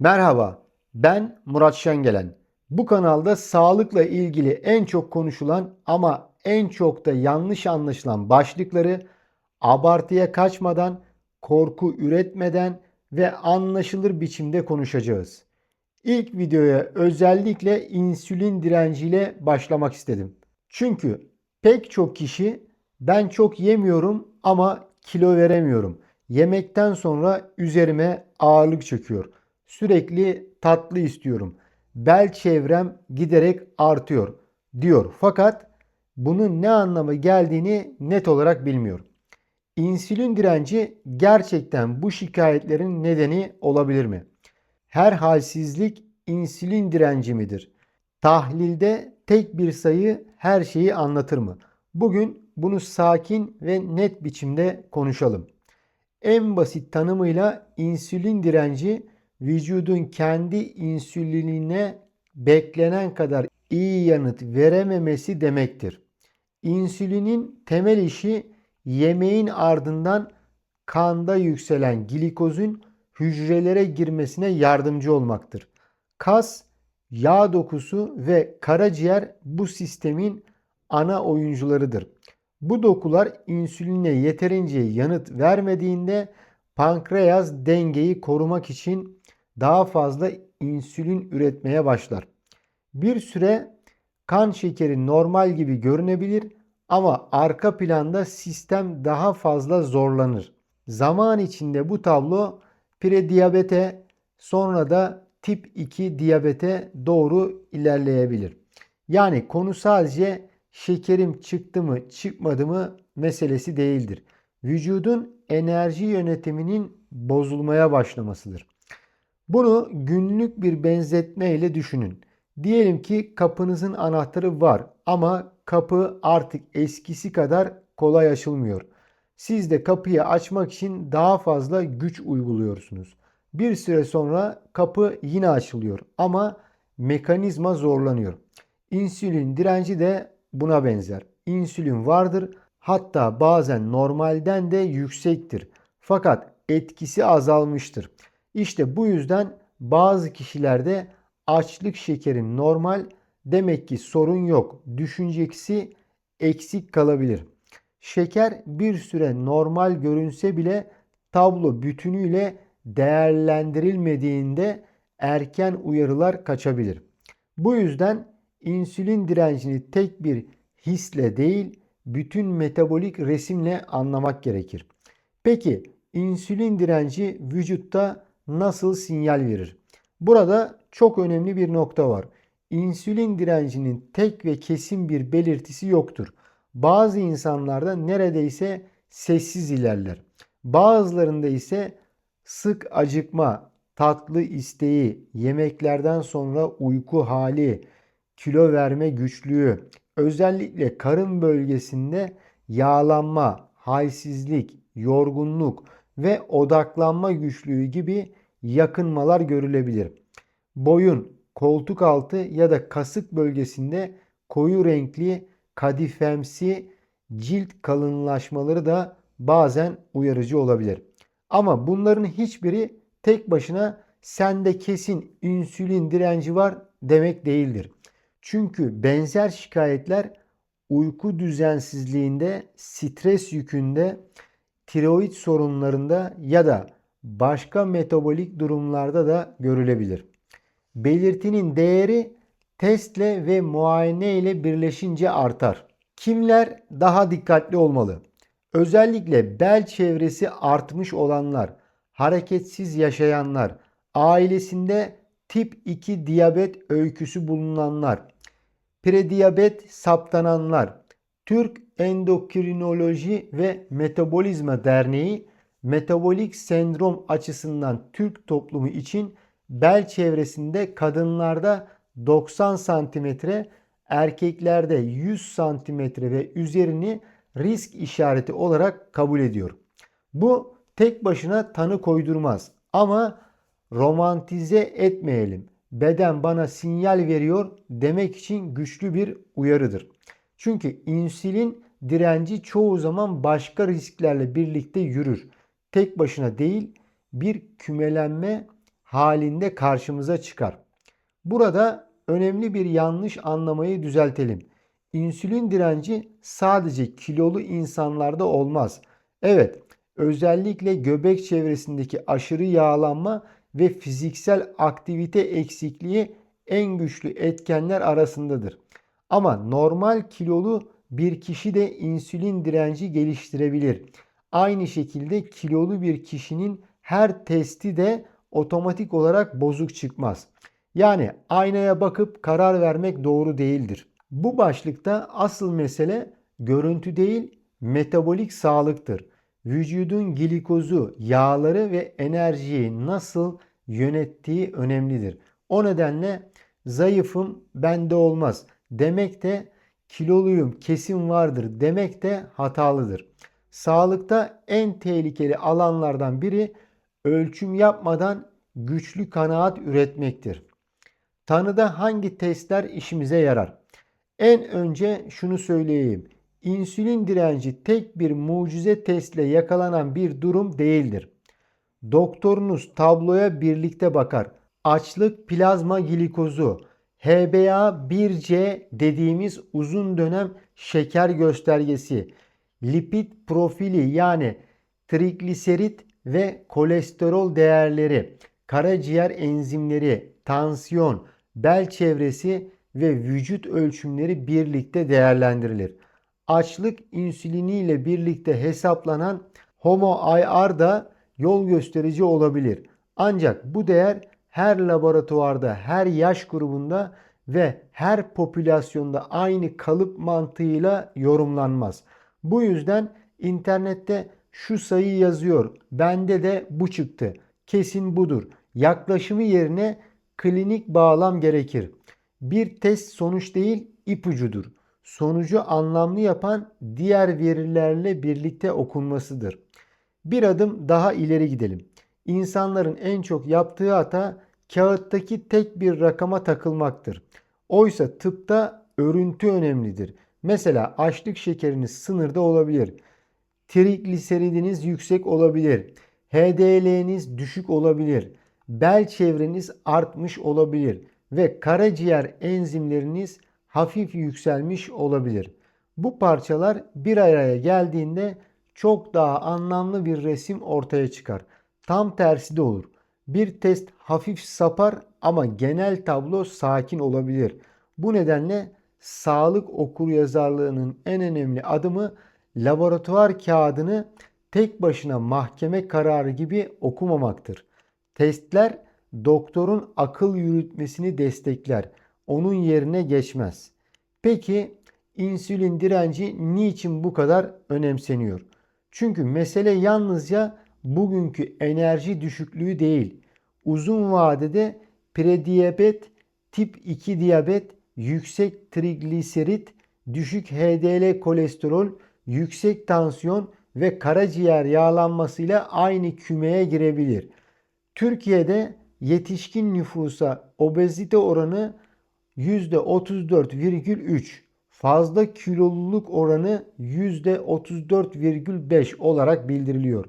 Merhaba, ben Murat Şengelen. Bu kanalda sağlıkla ilgili en çok konuşulan ama en çok da yanlış anlaşılan başlıkları abartıya kaçmadan, korku üretmeden ve anlaşılır biçimde konuşacağız. İlk videoya özellikle insülin direnciyle başlamak istedim. Çünkü pek çok kişi ben çok yemiyorum ama kilo veremiyorum. Yemekten sonra üzerime ağırlık çöküyor. Sürekli tatlı istiyorum. Bel çevrem giderek artıyor diyor. Fakat bunun ne anlama geldiğini net olarak bilmiyor. İnsülin direnci gerçekten bu şikayetlerin nedeni olabilir mi? Her halsizlik insülin direnci midir? Tahlilde tek bir sayı her şeyi anlatır mı? Bugün bunu sakin ve net biçimde konuşalım. En basit tanımıyla insülin direnci vücudun kendi insülinine beklenen kadar iyi yanıt verememesi demektir. İnsülinin temel işi yemeğin ardından kanda yükselen glikozun hücrelere girmesine yardımcı olmaktır. Kas, yağ dokusu ve karaciğer bu sistemin ana oyuncularıdır. Bu dokular insüline yeterince yanıt vermediğinde pankreas dengeyi korumak için daha fazla insülin üretmeye başlar. Bir süre kan şekeri normal gibi görünebilir ama arka planda sistem daha fazla zorlanır. Zaman içinde bu tablo prediyabete sonra da tip 2 diyabete doğru ilerleyebilir. Yani konu sadece şekerim çıktı mı çıkmadı mı meselesi değildir. Vücudun enerji yönetiminin bozulmaya başlamasıdır. Bunu günlük bir benzetme ile düşünün. Diyelim ki kapınızın anahtarı var ama kapı artık eskisi kadar kolay açılmıyor. Siz de kapıyı açmak için daha fazla güç uyguluyorsunuz. Bir süre sonra kapı yine açılıyor ama mekanizma zorlanıyor. İnsülin direnci de buna benzer. İnsülin vardır, hatta bazen normalden de yüksektir. Fakat etkisi azalmıştır. İşte bu yüzden bazı kişilerde açlık şekerim normal, demek ki sorun yok düşüncesi eksik kalabilir. Şeker bir süre normal görünse bile tablo bütünüyle değerlendirilmediğinde erken uyarılar kaçabilir. Bu yüzden insülin direncini tek bir hisle değil, bütün metabolik resimle anlamak gerekir. Peki insülin direnci vücutta nasıl sinyal verir? Burada çok önemli bir nokta var. İnsülin direncinin tek ve kesin bir belirtisi yoktur. Bazı insanlarda neredeyse sessiz ilerler. Bazılarında ise sık acıkma, tatlı isteği, yemeklerden sonra uyku hali, kilo verme güçlüğü, özellikle karın bölgesinde yağlanma, halsizlik, yorgunluk ve odaklanma güçlüğü gibi yakınmalar görülebilir. Boyun, koltuk altı ya da kasık bölgesinde koyu renkli, kadifemsi cilt kalınlaşmaları da bazen uyarıcı olabilir. Ama bunların hiçbiri tek başına sende kesin insülin direnci var demek değildir. Çünkü benzer şikayetler uyku düzensizliğinde, stres yükünde, tiroid sorunlarında ya da başka metabolik durumlarda da görülebilir. Belirtinin değeri testle ve muayene ile birleşince artar. Kimler daha dikkatli olmalı? Özellikle bel çevresi artmış olanlar, hareketsiz yaşayanlar, ailesinde tip 2 diyabet öyküsü bulunanlar, prediyabet saptananlar, Türk Endokrinoloji ve Metabolizma Derneği metabolik sendrom açısından Türk toplumu için bel çevresinde kadınlarda 90 santimetre, erkeklerde 100 santimetre ve üzerini risk işareti olarak kabul ediyor. Bu tek başına tanı koydurmaz ama romantize etmeyelim. Beden bana sinyal veriyor demek için güçlü bir uyarıdır. Çünkü insülin direnci çoğu zaman başka risklerle birlikte yürür. Tek başına değil, bir kümelenme halinde karşımıza çıkar. Burada önemli bir yanlış anlamayı düzeltelim. İnsülin direnci sadece kilolu insanlarda olmaz. Evet, özellikle göbek çevresindeki aşırı yağlanma ve fiziksel aktivite eksikliği en güçlü etkenler arasındadır. Ama normal kilolu bir kişi de insülin direnci geliştirebilir. Aynı şekilde kilolu bir kişinin her testi de otomatik olarak bozuk çıkmaz. Yani aynaya bakıp karar vermek doğru değildir. Bu başlıkta asıl mesele görüntü değil, metabolik sağlıktır. Vücudun glikozu, yağları ve enerjiyi nasıl yönettiği önemlidir. O nedenle zayıfım bende olmaz demek de, kiloluyum kesin vardır demek de hatalıdır. Sağlıkta en tehlikeli alanlardan biri ölçüm yapmadan güçlü kanaat üretmektir. Tanıda hangi testler işimize yarar? En önce şunu söyleyeyim. İnsülin direnci tek bir mucize testle yakalanan bir durum değildir. Doktorunuz tabloya birlikte bakar. Açlık plazma glikozu, HbA1c dediğimiz uzun dönem şeker göstergesi, lipid profili yani trigliserit ve kolesterol değerleri, karaciğer enzimleri, tansiyon, bel çevresi ve vücut ölçümleri birlikte değerlendirilir. Açlık insülini ile birlikte hesaplanan HOMO-IR da yol gösterici olabilir. Ancak bu değer her laboratuvarda, her yaş grubunda ve her popülasyonda aynı kalıp mantığıyla yorumlanmaz. Bu yüzden internette şu sayı yazıyor, bende de bu çıktı, kesin budur yaklaşımı yerine klinik bağlam gerekir. Bir test sonuç değil, ipucudur. Sonucu anlamlı yapan diğer verilerle birlikte okunmasıdır. Bir adım daha ileri gidelim. İnsanların en çok yaptığı hata kağıttaki tek bir rakama takılmaktır. Oysa tıpta örüntü önemlidir. Mesela açlık şekeriniz sınırda olabilir. Trigliseridiniz yüksek olabilir. HDL'niz düşük olabilir. Bel çevreniz artmış olabilir ve karaciğer enzimleriniz hafif yükselmiş olabilir. Bu parçalar bir araya geldiğinde çok daha anlamlı bir resim ortaya çıkar. Tam tersi de olur. Bir test hafif sapar ama genel tablo sakin olabilir. Bu nedenle sağlık okuryazarlığının en önemli adımı laboratuvar kağıdını tek başına mahkeme kararı gibi okumamaktır. Testler doktorun akıl yürütmesini destekler. Onun yerine geçmez. Peki insülin direnci niçin bu kadar önemseniyor? Çünkü mesele yalnızca bugünkü enerji düşüklüğü değil. Uzun vadede prediyabet, tip 2 diyabet, yüksek trigliserit, düşük HDL kolesterol, yüksek tansiyon ve karaciğer yağlanmasıyla aynı kümeye girebilir. Türkiye'de yetişkin nüfusa obezite oranı %34,3, fazla kiloluluk oranı %34,5 olarak bildiriliyor.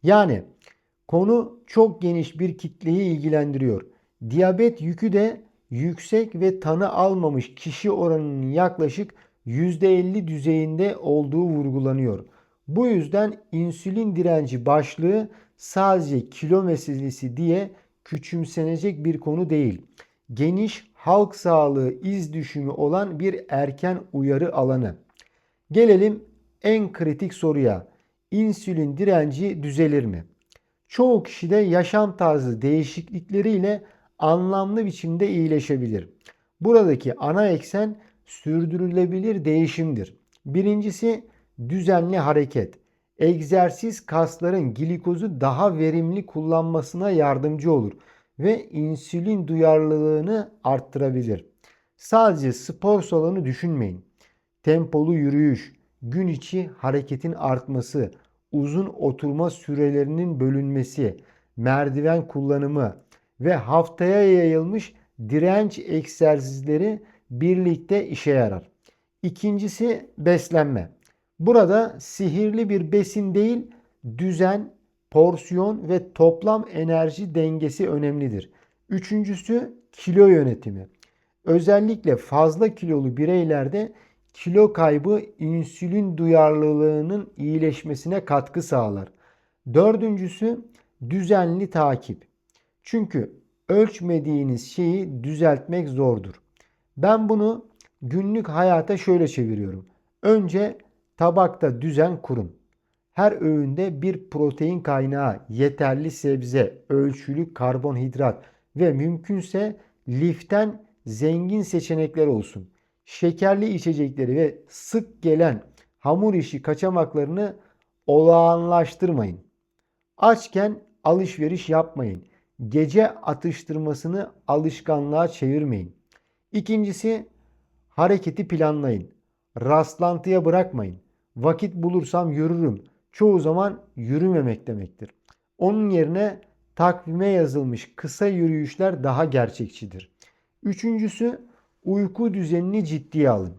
Yani konu çok geniş bir kitleyi ilgilendiriyor. Diyabet yükü de yüksek ve tanı almamış kişi oranının yaklaşık %50 düzeyinde olduğu vurgulanıyor. Bu yüzden insülin direnci başlığı sadece kilo meselesi diye küçümsenecek bir konu değil. Geniş halk sağlığı iz düşümü olan bir erken uyarı alanı. Gelelim en kritik soruya. İnsülin direnci düzelir mi? Çoğu kişide yaşam tarzı değişiklikleriyle anlamlı biçimde iyileşebilir. Buradaki ana eksen sürdürülebilir değişimdir. Birincisi düzenli hareket. Egzersiz kasların glikozu daha verimli kullanmasına yardımcı olur ve insülin duyarlılığını arttırabilir. Sadece spor salonu düşünmeyin. Tempolu yürüyüş, gün içi hareketin artması, uzun oturma sürelerinin bölünmesi, merdiven kullanımı ve haftaya yayılmış direnç egzersizleri birlikte işe yarar. İkincisi beslenme. Burada sihirli bir besin değil, düzen, porsiyon ve toplam enerji dengesi önemlidir. Üçüncüsü kilo yönetimi. Özellikle fazla kilolu bireylerde kilo kaybı insülin duyarlılığının iyileşmesine katkı sağlar. Dördüncüsü düzenli takip. Çünkü ölçmediğiniz şeyi düzeltmek zordur. Ben bunu günlük hayata şöyle çeviriyorum. Önce tabakta düzen kurun. Her öğünde bir protein kaynağı, yeterli sebze, ölçülü karbonhidrat ve mümkünse liften zengin seçenekler olsun. Şekerli içecekleri ve sık gelen hamur işi kaçamaklarını olağanlaştırmayın. Açken alışveriş yapmayın. Gece atıştırmasını alışkanlığa çevirmeyin. İkincisi, hareketi planlayın. Rastlantıya bırakmayın. Vakit bulursam yürürüm. Çoğu zaman yürümemek demektir. Onun yerine takvime yazılmış kısa yürüyüşler daha gerçekçidir. Üçüncüsü, uyku düzenini ciddiye alın.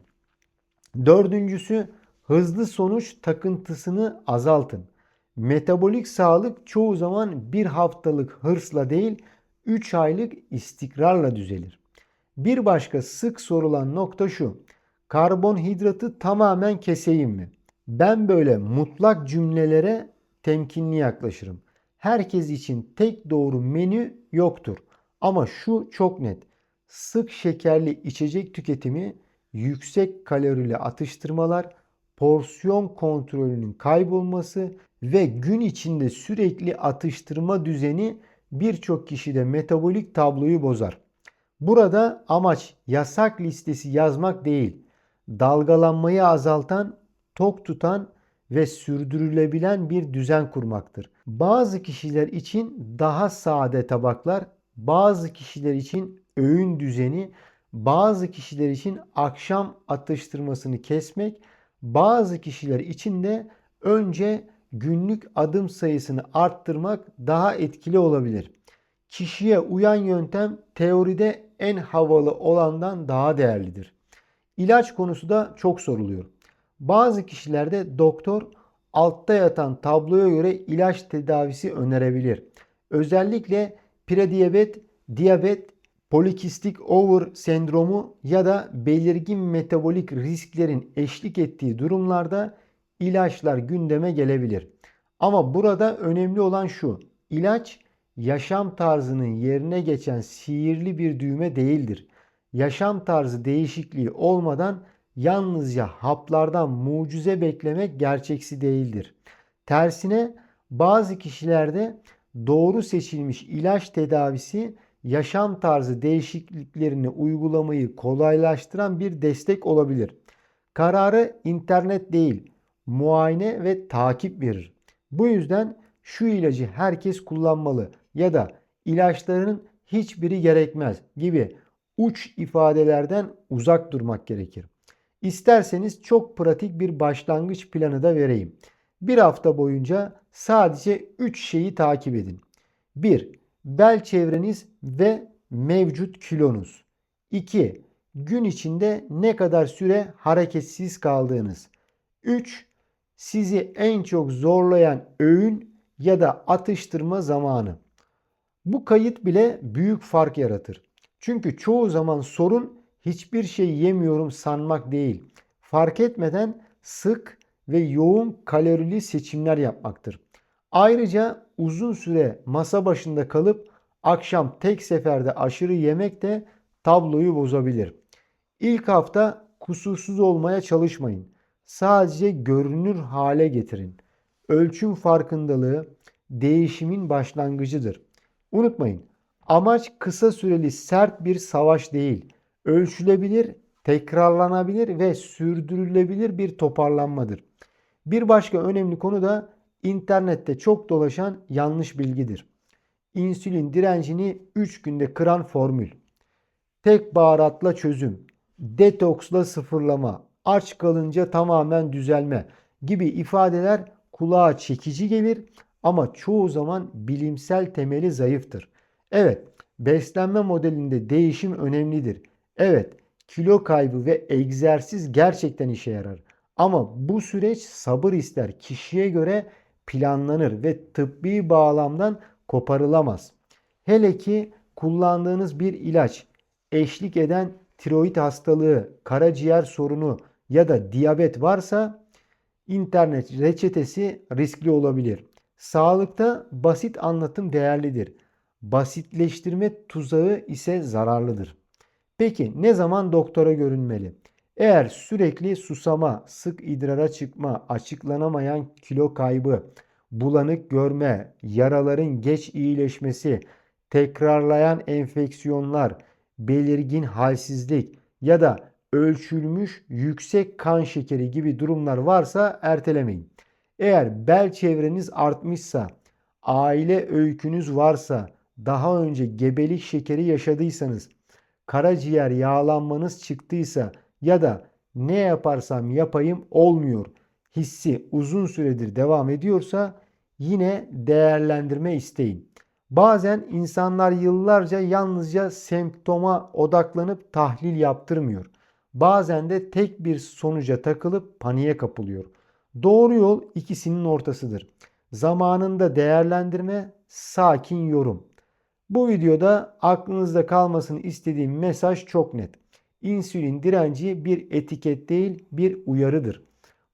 Dördüncüsü, hızlı sonuç takıntısını azaltın. Metabolik sağlık çoğu zaman bir haftalık hırsla değil, 3 aylık istikrarla düzelir. Bir başka sık sorulan nokta şu: karbonhidratı tamamen keseyim mi? Ben böyle mutlak cümlelere temkinli yaklaşırım. Herkes için tek doğru menü yoktur. Ama şu çok net: sık şekerli içecek tüketimi, yüksek kalorili atıştırmalar, porsiyon kontrolünün kaybolması ve gün içinde sürekli atıştırma düzeni birçok kişide metabolik tabloyu bozar. Burada amaç yasak listesi yazmak değil, dalgalanmayı azaltan, tok tutan ve sürdürülebilen bir düzen kurmaktır. Bazı kişiler için daha sade tabaklar, bazı kişiler için öğün düzeni, bazı kişiler için akşam atıştırmasını kesmek, bazı kişiler için de önce günlük adım sayısını arttırmak daha etkili olabilir. Kişiye uyan yöntem teoride en havalı olandan daha değerlidir. İlaç konusu da çok soruluyor. Bazı kişilerde doktor altta yatan tabloya göre ilaç tedavisi önerebilir. Özellikle prediyabet, diyabet, polikistik over sendromu ya da belirgin metabolik risklerin eşlik ettiği durumlarda ilaçlar gündeme gelebilir. Ama burada önemli olan şu: ilaç yaşam tarzının yerine geçen sihirli bir düğme değildir. Yaşam tarzı değişikliği olmadan yalnızca haplardan mucize beklemek gerçeksi değildir. Tersine bazı kişilerde doğru seçilmiş ilaç tedavisi yaşam tarzı değişikliklerini uygulamayı kolaylaştıran bir destek olabilir. Kararı internet değil, muayene ve takip verir. Bu yüzden şu ilacı herkes kullanmalı ya da ilaçların hiçbiri gerekmez gibi uç ifadelerden uzak durmak gerekir. İsterseniz çok pratik bir başlangıç planı da vereyim. Bir hafta boyunca sadece 3 şeyi takip edin. 1. Bel çevreniz ve mevcut kilonuz. 2. Gün içinde ne kadar süre hareketsiz kaldığınız. 3. Sizi en çok zorlayan öğün ya da atıştırma zamanı. Bu kayıt bile büyük fark yaratır. Çünkü çoğu zaman sorun hiçbir şey yemiyorum sanmak değil, fark etmeden sık ve yoğun kalorili seçimler yapmaktır. Ayrıca uzun süre masa başında kalıp akşam tek seferde aşırı yemek de tabloyu bozabilir. İlk hafta kusursuz olmaya çalışmayın. Sadece görünür hale getirin. Ölçüm farkındalığı değişimin başlangıcıdır. Unutmayın, amaç kısa süreli sert bir savaş değil, ölçülebilir, tekrarlanabilir ve sürdürülebilir bir toparlanmadır. Bir başka önemli konu da internette çok dolaşan yanlış bilgidir. İnsülin direncini 3 günde kıran formül, tek baharatla çözüm, detoksla sıfırlama, aç kalınca tamamen düzelme gibi ifadeler kulağa çekici gelir ama çoğu zaman bilimsel temeli zayıftır. Evet, beslenme modelinde değişim önemlidir. Evet, kilo kaybı ve egzersiz gerçekten işe yarar. Ama bu süreç sabır ister. Kişiye göre planlanır ve tıbbi bağlamdan koparılamaz. Hele ki kullandığınız bir ilaç eşlik eden tiroid hastalığı, karaciğer sorunu ya da diyabet varsa internet reçetesi riskli olabilir. Sağlıkta basit anlatım değerlidir. Basitleştirme tuzağı ise zararlıdır. Peki ne zaman doktora görünmeli? Eğer sürekli susama, sık idrara çıkma, açıklanamayan kilo kaybı, bulanık görme, yaraların geç iyileşmesi, tekrarlayan enfeksiyonlar, belirgin halsizlik ya da ölçülmüş yüksek kan şekeri gibi durumlar varsa ertelemeyin. Eğer bel çevreniz artmışsa, aile öykünüz varsa, daha önce gebelik şekeri yaşadıysanız, karaciğer yağlanmanız çıktıysa ya da ne yaparsam yapayım olmuyor hissi uzun süredir devam ediyorsa yine değerlendirme isteyin. Bazen insanlar yıllarca yalnızca semptoma odaklanıp tahlil yaptırmıyor. Bazen de tek bir sonuca takılıp paniğe kapılıyor. Doğru yol ikisinin ortasıdır. Zamanında değerlendirme, sakin yorum. Bu videoda aklınızda kalmasını istediğim mesaj çok net. İnsülin direnci bir etiket değil, bir uyarıdır.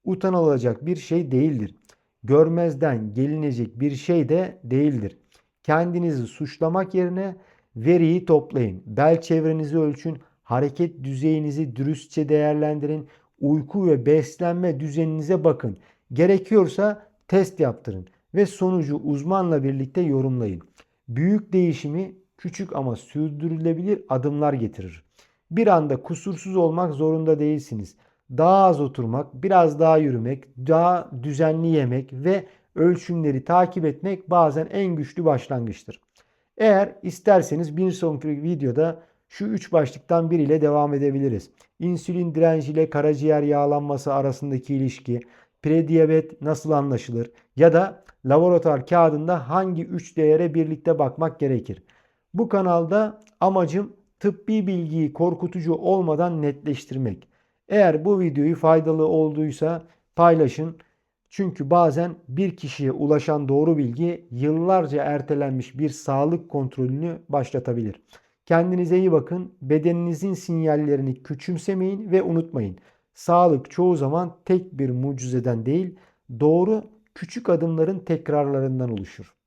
Utanılacak bir şey değildir. Görmezden gelinecek bir şey de değildir. Kendinizi suçlamak yerine veriyi toplayın. Bel çevrenizi ölçün, hareket düzeyinizi dürüstçe değerlendirin, uyku ve beslenme düzeninize bakın. Gerekiyorsa test yaptırın ve sonucu uzmanla birlikte yorumlayın. Büyük değişimi küçük ama sürdürülebilir adımlar getirir. Bir anda kusursuz olmak zorunda değilsiniz. Daha az oturmak, biraz daha yürümek, daha düzenli yemek ve ölçümleri takip etmek bazen en güçlü başlangıçtır. Eğer isterseniz bir sonraki videoda şu 3 başlıktan biriyle devam edebiliriz. İnsülin direnci ile karaciğer yağlanması arasındaki ilişki, prediyabet nasıl anlaşılır ya da laboratuvar kağıdında hangi 3 değere birlikte bakmak gerekir? Bu kanalda amacım tıbbi bilgiyi korkutucu olmadan netleştirmek. Eğer bu videoyu faydalı olduysa paylaşın. Çünkü bazen bir kişiye ulaşan doğru bilgi yıllarca ertelenmiş bir sağlık kontrolünü başlatabilir. Kendinize iyi bakın. Bedeninizin sinyallerini küçümsemeyin ve unutmayın. Sağlık çoğu zaman tek bir mucizeden değil, doğru küçük adımların tekrarlarından oluşur.